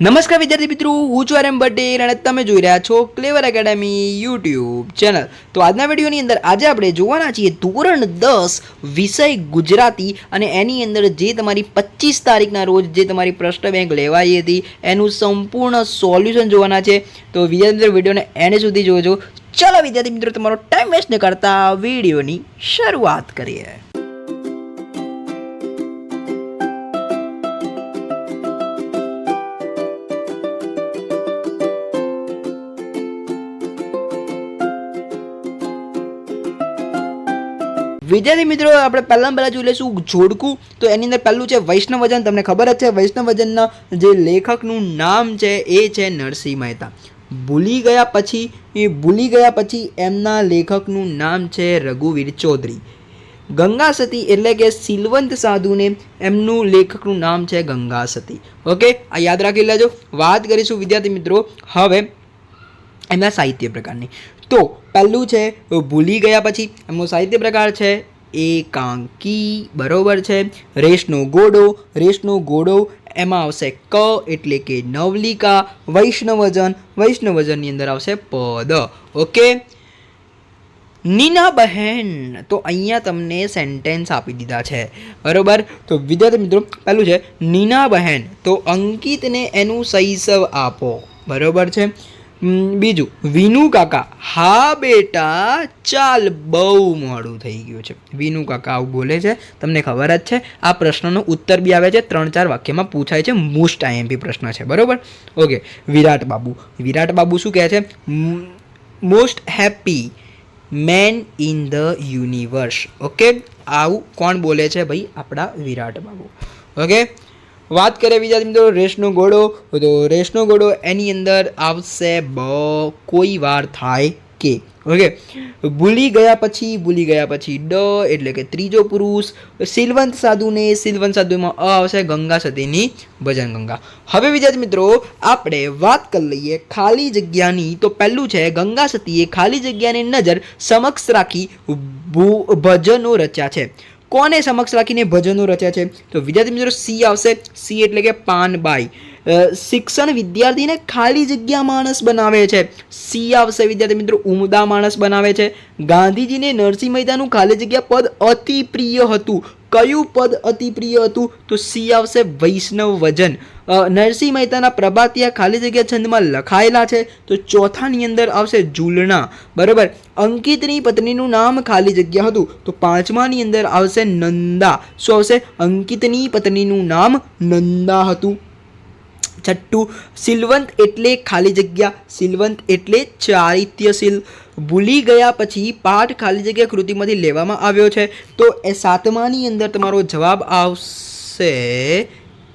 નમસ્કાર વિદ્યાર્થી મિત્રો, હું છું આરએમ પટેલ અને તમે જોઈ રહ્યા છો ક્લેવર એકેડમી યુટ્યુબ ચેનલ। તો આજના વિડીયોની અંદર આજે આપણે જોવાના છીએ ધોરણ 10 વિષય ગુજરાતી અને એની અંદર જે તમારી 25 તારીખના રોજ જે તમારી પ્રશ્ન બેંક લેવાઈ હતી એનું સંપૂર્ણ સોલ્યુશન જોવાના છે। તો વિદ્યાર્થી મિત્રો વિડીયોને એન્ડ સુધી જોજો। ચાલો વિદ્યાર્થી મિત્રો તમારો ટાઈમ વેસ્ટ ન કરતા વિડીયોની શરૂઆત કરીએ। વિદ્યાર્થી મિત્રો આપણે પહેલા જોઈ લઈશું જોડકું। તો એની અંદર પહેલું છે વૈષ્ણવજન। તમને ખબર જ છે વૈષ્ણવજનના જે લેખકનું નામ છે એ છે નરસિંહ મહેતા। ભૂલી ગયા પછી એમના લેખકનું નામ છે રઘુવીર ચૌધરી। ગંગા સતી એટલે કે સિલવંત સાધુને એમનું લેખકનું નામ છે ગંગા સતી। ઓકે, આ યાદ રાખી લેજો। વાત કરીશું વિદ્યાર્થી મિત્રો હવે એમના સાહિત્ય પ્રકારની। તો પહેલું છે ભૂલી ગયા પછી, એમનો સાહિત્ય પ્રકાર છે એકાંકી, બરોબર છે। રેસનો ઘોડો એમાં આવશે ક એટલે કે નવલિકા। વૈષ્ણવજનની અંદર આવશે પદ। ઓકે, નીના બહેન, તો અહીંયા તમને સેન્ટેન્સ આપી દીધા છે, બરોબર। તો વિદ્યાર્થી મિત્રો પહેલું છે નીના બહેન, તો અંકિતને એનું શૈશવ આપો, બરોબર છે। બીજું વિનુ કાકા, હા બેટા ચાલ બહુ મોડું થઈ ગયું છે। વિનુ કાકા આવું બોલે છે, તમને ખબર જ છે। આ પ્રશ્નનો ઉત્તર બી આવે છે, 3-4 વાક્યમાં પૂછાય છે, મોસ્ટ આઈએમપી પ્રશ્ન છે, બરોબર। ઓકે, વિરાટ બાબુ શું કહે છે? Most happy man in the universe. Okay, આવું કોણ બોલે છે ભાઈ? આપણા વિરાટ બાબુ। ઓકે, વાત કરીએ વિદ્યાર્થી મિત્રો રેસનો ઘોડો। તો રેસનો ઘોડો એની અંદર આવશે કોઈ વાર થાય કે। ઓકે, ભૂલી ગયા પછી ડ એટલે કે ત્રીજો પુરુષ। સિલવંત સાધુમાં અ આવશે ગંગા સતીની ભજન ગંગા। હવે વિદ્યાર્થી મિત્રો આપણે વાત કરી લઈએ ખાલી જગ્યાની। તો પહેલું છે ગંગા સતીએ ખાલી જગ્યાની નજર સમક્ષ રાખી ભજનો રચ્યા છે। કોને સમક્ષ રાખીને ભજનો રચ્યા છે? તો વિદ્યાર્થી મિત્રો સી આવશે, સી એટલે કે પાનબાઈ। શિક્ષણ વિદ્યાર્થીને ખાલી જગ્યા માણસ બનાવે છે, સી આવશે વિદ્યાર્થી મિત્રો ઉમદા માણસ બનાવે છે। ગાંધીજીને નરસિંહ મહેતાનું ખાલી જગ્યા પદ અતિ પ્રિય હતું। કયું પદ અતિ પ્રિય હતું? તો સી આવશે વૈષ્ણવજન। નરસિંહ મહેતાના પ્રભાતિયા ખાલી જગ્યા છંદમાં લખાયેલા છે, તો ચોથાની અંદર આવશે ઝૂલણા, બરોબર। અંકિતની પત્નીનું નામ ખાલી જગ્યા હતું, તો પાંચમાની અંદર આવશે નંદા। શું આવશે? અંકિતની પત્નીનું નામ નંદા હતું। છઠ્ઠું, સિલવંત એટલે ખાલી જગ્યા, સિલવંત એટલે ચારિત્ર્યશીલ। ભૂલી ગયા પછી પાઠ ખાલી જગ્યા કૃતિમાંથી લેવામાં આવ્યો છે, તો એ સાતમાની અંદર તમારો જવાબ આવશે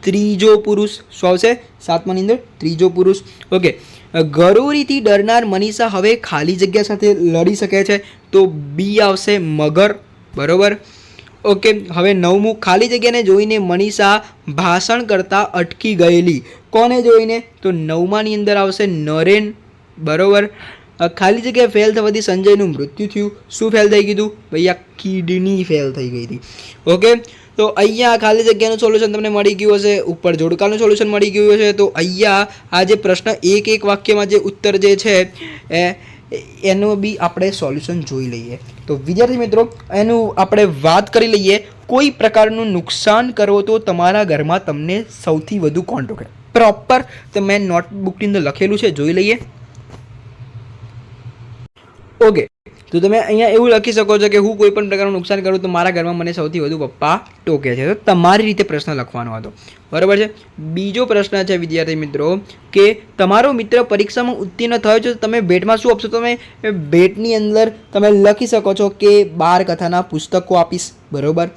ત્રીજો પુરુષ। શું આવશે? સાતમાની અંદર ત્રીજો પુરુષ। ઓકે, ગરોરીથી ડરનાર મનીષા હવે ખાલી જગ્યા સાથે લડી શકે છે, તો બી આવશે મગર, બરોબર। ઓકે, હવે નવમું, ખાલી જગ્યાને જોઈને મનીષા ભાષણ કરતા અટકી ગયેલી। કોને જોઈને? તો નવમાની અંદર આવશે નરેન, બરોબર। ખાલી જગ્યા ફેલ થવાથી સંજયનું મૃત્યુ થયું। શું ફેલ થઈ ગયું? ભૈયા કિડની ફેલ થઈ ગઈ હતી। ઓકે, તો અહીંયા ખાલી જગ્યાનું સોલ્યુશન તમને મળી ગયું હશે, ઉપર જોડકાનું સોલ્યુશન મળી ગયું હશે। તો અહીંયા આ જે પ્રશ્ન એક વાક્યમાં જે ઉત્તર જે છે એનું બી આપણે સોલ્યુશન જોઈ લઈએ। તો વિદ્યાર્થી મિત્રો એનું આપણે વાત કરી લઈએ। કોઈ પ્રકારનું નુકસાન કરો તો તમારા ઘરમાં તમને સૌથી વધુ કોણ ટોકે? પ્રોપર તો મેં નોટબુકની અંદર લખેલું છે, જોઈ લઈએ। ઓકે, તો તમે અહીંયા એવું લખી શકો છો કે હું કોઈ પણ પ્રકારનું નુકસાન કરું તો મારા ઘરમાં મને સૌથી વધુ પપ્પા ટોકે છે। તો તમારી રીતે પ્રશ્ન લખવાનો હતો, બરાબર છે। બીજો પ્રશ્ન છે વિદ્યાર્થી મિત્રો કે તમારો મિત્ર પરીક્ષામાં ઉત્તીર્ણ થયો છે, તો તમે ભેટમાં શું આપશો? તમે ભેટની અંદર તમે લખી શકો છો કે 12 કથાના પુસ્તકો આપીશ, બરોબર।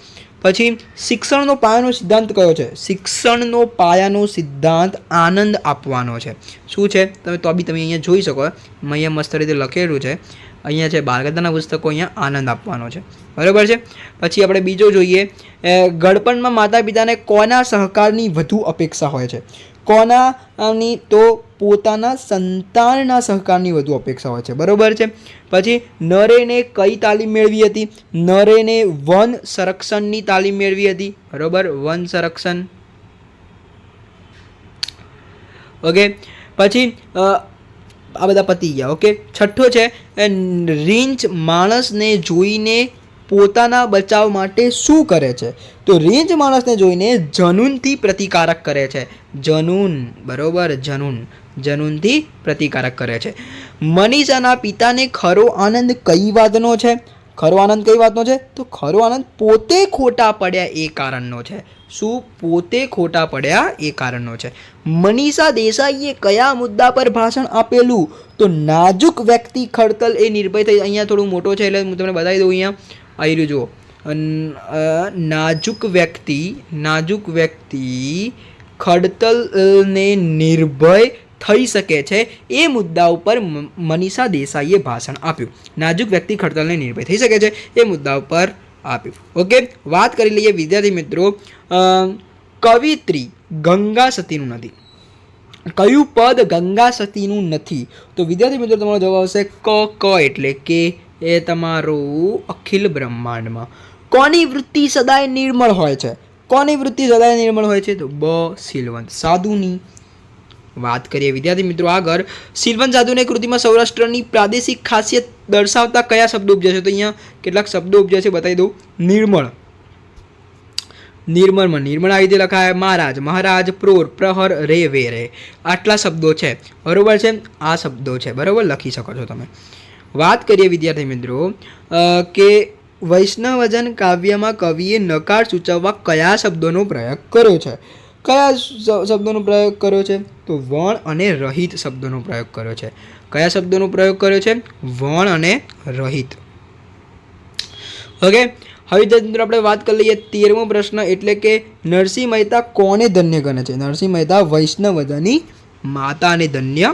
પછી શિક્ષણનો પાયાનો સિદ્ધાંત કયો છે? શિક્ષણનો પાયાનો સિદ્ધાંત આનંદ આપવાનો છે। શું છે? તમે તો બી તમે અહીંયા જોઈ શકો, અહીંયા મસ્ત રીતે લખેલું છે। અહીંયા છે 12 કથાના પુસ્તકો, અહીંયા આનંદ આપવાનો છે, બરાબર છે। પછી આપણે બીજો જોઈએ, ગળપણમાં માતા પિતાને કોના સહકારની વધુ અપેક્ષા હોય છે? કોનાની? તો પોતાના સંતાનના સહકારની વધુ અપેક્ષા હોય છે, બરોબર છે। પછી નરેને કઈ તાલીમ મેળવી હતી? નરેને વન સંરક્ષણની તાલીમ મેળવી હતી, બરોબર, વન સંરક્ષણ। ઓકે, પછી આ બધા પતી ગયા. ઓકે, છઠ્ઠો છે રીંછ માણસને જોઈને પોતાના બચાવ માટે શું કરે છે? તો રીંછ માણસને જોઈને જનૂનથી પ્રતિકારક કરે છે. જનૂન, બરોબર, જનૂનથી પ્રતિકારક કરે છે. મનીષાના પિતાને ખરો આનંદ કઈ વાતનો છે? ખરો આનંદ કઈ વાતનો છે? તો ખરો આનંદ પોતે ખોટા પડ્યા એ કારણનો છે. શું? પોતે ખોટા પડ્યા એ કારણનો છે. મનીષા દેસાઈએ કયા મુદ્દા પર ભાષણ આપેલું? તો નાજુક વ્યક્તિ ખડતલ એ નિર્ભય થઈ. અહીંયા થોડું મોટો છે એટલે હું તમને બતાવી દઉં. અહીંયા આવી રહ્યું જુઓ, નાજુક વ્યક્તિ ખડતલને નિર્ભય થઈ શકે છે એ મુદ્દા ઉપર મનીષા દેસાઈએ ભાષણ આપ્યું. નાજુક વ્યક્તિ ખડતલને નિર્ભય થઈ શકે છે એ મુદ્દા ઉપર આપ્યું. ઓકે, વાત કરી લઈએ વિદ્યાર્થી મિત્રો કવિત્રી ગંગા સતીનું નથી. કયું પદ ગંગા સતીનું નથી? તો વિદ્યાર્થી મિત્રો તમારો જવાબ આવશે ક એટલે કે એ તમારું અખિલ બ્રહ્માંડમાં. કોની વૃત્તિ સદાય નિર્મળ હોય છે? કોની વૃત્તિ સદાય નિર્મળ હોય છે? તો સિલવંત સાધુની. વાત કરીએ વિદ્યાર્થી મિત્રો આગળ, સિલવંત સાધુની કૃતિમાં સૌરાષ્ટ્રની પ્રાદેશિક ખાસિયત દર્શાવતા કયા શબ્દો ઉપજે છે? તો અહીંયા કેટલાક શબ્દો ઉપજે છે, બતાવી દઉં. નિર્મળમાં નિર્મળ આવી રીતે લખાય. મહારાજ, પ્રોર, પ્રહર, રે, વે, રે. આટલા શબ્દો છે, બરોબર છે. આ શબ્દો છે, બરોબર, લખી શકો છો તમે. વાત કરીએ વિદ્યાર્થી મિત્રો કે વૈષ્ણવજન કાવ્યમાં કવિએ નકાર સૂચવવા કયા શબ્દોનો પ્રયોગ કર્યો છે? કયા શબ્દોનો પ્રયોગ કર્યો છે? તો વણ અને રહિત શબ્દોનો પ્રયોગ કર્યો છે. કયા શબ્દોનો પ્રયોગ કર્યો છે? વણ અને રહિત. ઓકે, હવે મિત્રો આપણે વાત કરી લઈએ 13મો પ્રશ્ન, એટલે કે નરસિંહ મહેતા કોને ધન્ય ગણે છે? નરસિંહ મહેતા વૈષ્ણવજનની માતાને ધન્ય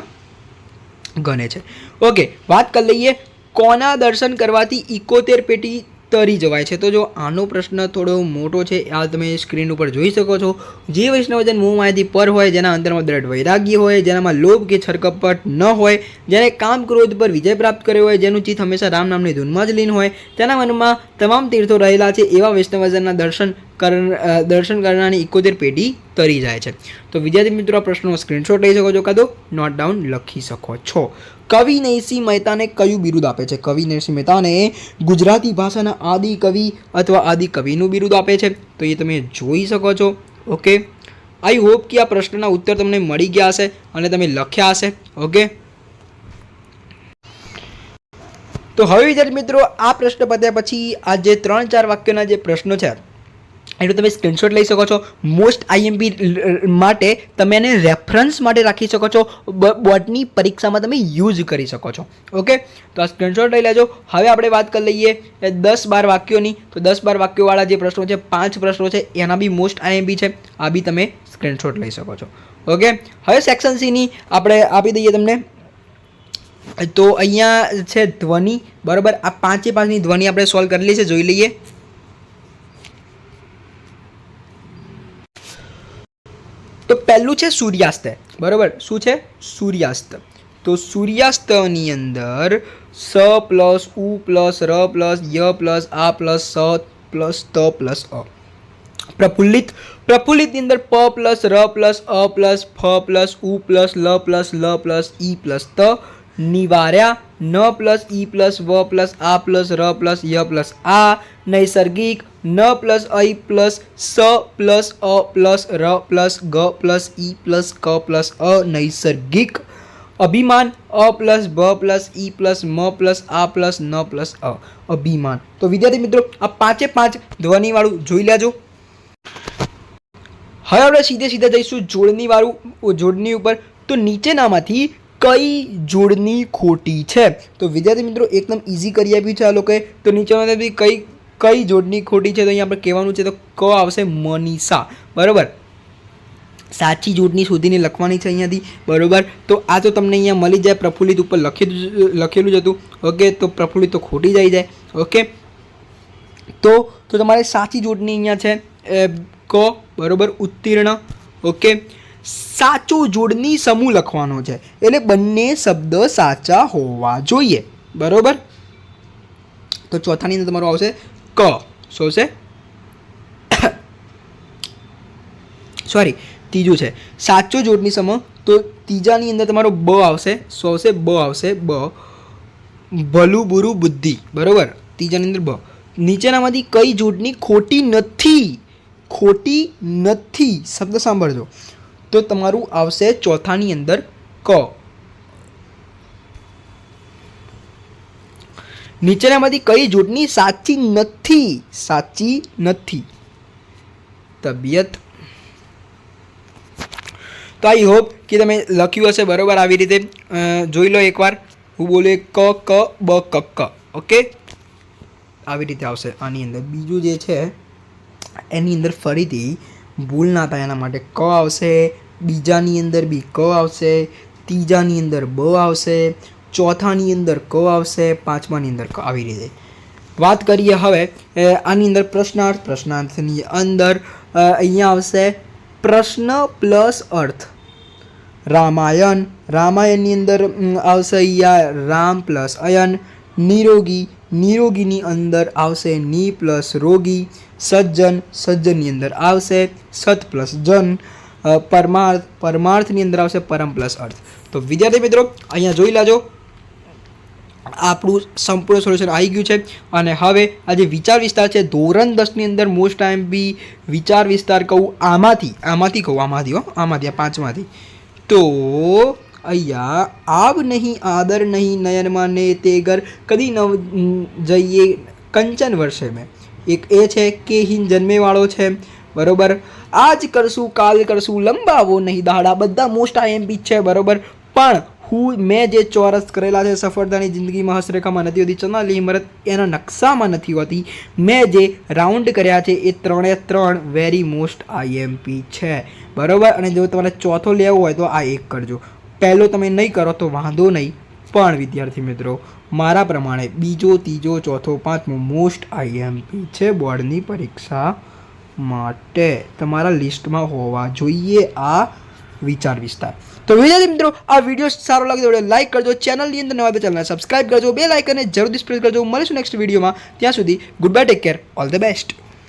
ગણે છે. ઓકે, વાત કરી લઈએ કોના દર્શન કરવાથી 71 પેટી તરી જવાય છે? તો જો આનો પ્રશ્ન થોડો મોટો છે, આ તમે સ્ક્રીન ઉપર જોઈ શકો છો. જે વૈષ્ણવજન મોહ માયાથી પર હોય, જેના અંતરમાં દ્રઢ વૈરાગ્ય હોય, જેનામાં લોભ કે છરકપટ ન હોય, જેને કામ ક્રોધ પર વિજય પ્રાપ્ત કર્યો હોય, જેનું ચિત્ત હંમેશા રામ નામની ધૂનમાં જ લીન હોય, તેના મનમાં તમામ તીર્થો રહેલા છે, એવા વૈષ્ણવજનના દર્શન કરનારની 71 પેટી તરી જાય છે. તો વિદ્યાર્થી મિત્રો આ પ્રશ્નનો સ્ક્રીનશોટ લઈ શકો છો, કાં તો નોટ ડાઉન લખી શકો છો. કવિ નરસિંહ મહેતાને કયું બિરુદ આપે છે? કવિ નરસિંહ મહેતાને ગુજરાતી ભાષાના આદિ કવિ અથવા આદિ કવિનું બિરુદ આપે છે. તો એ તમે જોઈ શકો છો. ઓકે, આઈ હોપ કે આ પ્રશ્નના ઉત્તર તમને મળી ગયા હશે અને તમે લખ્યા હશે. ઓકે, તો હવે વિદ્યાર્થી મિત્રો આ પ્રશ્ન પત્યા પછી આ જે 3-4 વાક્યોના જે પ્રશ્નો છે એનો તમે સ્ક્રીનશોટ લઈ શકો છો. મોસ્ટ આઈએમપી માટે તમે એને રેફરન્સ માટે રાખી શકો છો. બોર્ડની પરીક્ષામાં તમે યુઝ કરી શકો છો. ઓકે, તો આ સ્ક્રીનશોટ લઈ લેજો. હવે આપણે વાત કરી લઈએ 10-12 વાક્યોની. તો 10-12 વાક્યોવાળા જે પ્રશ્નો છે, 5 પ્રશ્નો છે, એના બી મોસ્ટ આઈએમપી છે. આ બી તમે સ્ક્રીનશોટ લઈ શકો છો. ઓકે, હવે સેક્શન સીની આપણે આપી દઈએ તમને. તો અહીંયા છે ધ્વનિ, બરાબર. આ 5-5ની ધ્વનિ આપણે સોલ્વ કરેલી છે, જોઈ લઈએ. તો પહેલું છે સૂર્યાસ્ત, બરાબર. શું છે? સૂર્યાસ્ત. તો સૂર્યાસ્તની અંદર સ પ્લસ ઉ પ્લસ ર પ્લસ ય પ્લસ આ પ્લસ સ પ્લસ ત પ્લસ અ. પ્રફુલ્લિતની અંદર પ પ્લસ ર પ્લસ અ પ્લસ ફ પ્લસ ઉ પ્લસ લ પ્લસ ઈ પ્લસ ત. નિવાર્યા ન પ્લસ ઈ પ્લસ વ પ્લસ આ પ્લસ ર પ્લસ ય પ્લસ આ. નૈસર્ગિક ન પ્લસ અઈ પ્લસ સ પ્લસ અ પ્લસ ર પ્લસ ગ પ્લસ ઈ પ્લસ ક પ્લસ અ. નૈસર્ગિક. અભિમાન અ પ્લસ ભ પ્લસ ઈ પ્લસ મ પ્લસ આ પ્લસ ન પ્લસ અ. અભિમાન. તો વિદ્યાર્થી મિત્રો આ 5-5 ધ્વનિવાળું જોઈ લેજો. હવે આપણે સીધે જઈશું જોડની ઉપર. તો નીચેનામાંથી કઈ જોડની ખોટી છે? તો વિદ્યાર્થી મિત્રો એકદમ ઇઝી કરી આપ્યું છે આ લોકોએ. તો નીચેનામાંથી કઈ જોડની ખોટી છે? તો અહીંયા આપણે કહેવાનું છે, તો ક આવશે મનીષા, બરાબર. સાચી જોડની શોધીને લખવાની છે અહીંયાથી, બરાબર. તો આ તો તમને અહીંયા મળી જાય. પ્રફુલ્લિત ઉપર લખેલું જ હતું. ઓકે, તો પ્રફુલ્લિત તો ખોટી જ આવી જાય. ઓકે, તો તમારે સાચી જોડની અહીંયા છે ક, બરાબર. ઉત્તીર્ણ. ઓકે, સાચો જોડની સમૂહ લખવાનો છે, એટલે બંને શબ્દ સાચા હોવા જોઈએ, બરાબર. તો ચોથાની અંદર તમારું આવશે ક. શું છે? સોરી, ત્રીજું છે સાચો જોડણી સમ, તો ત્રીજાની અંદર તમારો બ આવશે. શું આવશે? બ આવશે. બ ભલું બુરું બુદ્ધિ. બરોબર, ત્રીજાની અંદર બ. નીચેનામાંથી કઈ જોડણી ખોટી નથી? ખોટી નથી શબ્દ સાંભળજો. તો તમારું આવશે ચોથાની અંદર ક. નીચેનામાંથી કઈ જોડણી સાચી નથી? સાચી નથી. તબિયત. તો આઈ હોપ કે તમે લખ્યું હશે બરોબર. આવી રીતે જોઈ લો એકવાર. હું બોલે ક ક બ ક ક. ઓકે, આવી રીતે આવશે આની અંદર. બીજું જે છે એની અંદર ફરીથી ભૂલ ના થાય એના માટે ક આવશે, બીજાની અંદર બી ક આવશે, ત્રીજાની અંદર બ આવશે, ચોથાની અંદર ક આવશે, પાંચમાની અંદર ક. આવી રીતે વાત કરીએ હવે આની અંદર પ્રશ્નાર્થ. પ્રશ્નાર્થની અંદર અહીંયા આવશે પ્રશ્ન પ્લસ અર્થ. રામાયણ. રામાયણની અંદર આવશે અહીંયા રામ પ્લસ અયન. નિરોગી. નિરોગીની અંદર આવશે ની પ્લસ રોગી. સજ્જન. સજ્જનની અંદર આવશે સત પ્લસ જન. પરમાર્થ. પરમાર્થની અંદર આવશે પરમ પ્લસ અર્થ. તો વિદ્યાર્થી મિત્રો અહીંયા જોઈ લેજો, આપણું સંપૂર્ણ સોલ્યુશન આવી ગયું છે. અને હવે આ જે વિચાર વિસ્તાર છે ધોરણ 10ની અંદર મોસ્ટ ટાઈમ બી વિચાર વિસ્તાર કહું આમાંથી આ પાંચમાંથી. તો અહીંયા આવ નહીં આદર નહીં નયનમાં ને તે ઘર કદી ન જઈએ કંચન વર્ષે મેં. એક એ છે કે હિન જન્મેવાળો છે. બરોબર, આજ કરશું કાલ કરશું લંબાવો નહીં દાડા. બધા મોસ્ટ આઈએમપી છે. બરોબર, પણ મેં જે ચોરસ કરેલા છે સફળતાની જિંદગીમાં હસ્તરેખામાં નથી હોતી, ચંદ્રાલી ઇમરત એના નકશામાં નથી હોતી. મેં જે રાઉન્ડ કર્યા છે એ 3 વેરી મોસ્ટ આઈએમપી છે. બરાબર, અને જો તમારે ચોથો લેવો હોય તો આ એક કરજો. પહેલો તમે નહીં કરો તો વાંધો નહીં, પણ વિદ્યાર્થી મિત્રો મારા પ્રમાણે બીજો, ત્રીજો, ચોથો, પાંચમો મોસ્ટ આઈએમપી છે બોર્ડની પરીક્ષા માટે. તમારા લિસ્ટમાં હોવા જોઈએ આ વિચાર વિસ્તાર. તો વિદ્યાર્થી મિત્રો આ વિડીયો સારો લાગે તો લાઈક કરજો, ચેનલની અંદર નવા ચેનલને સબસ્ક્રાઇબ કરજો, બેલ આઇકનને જરૂરથી પ્રેસ કરજો. મળીશું નેક્સ્ટ વિડીયોમાં. ત્યાં સુધી good bye, take care, all the best.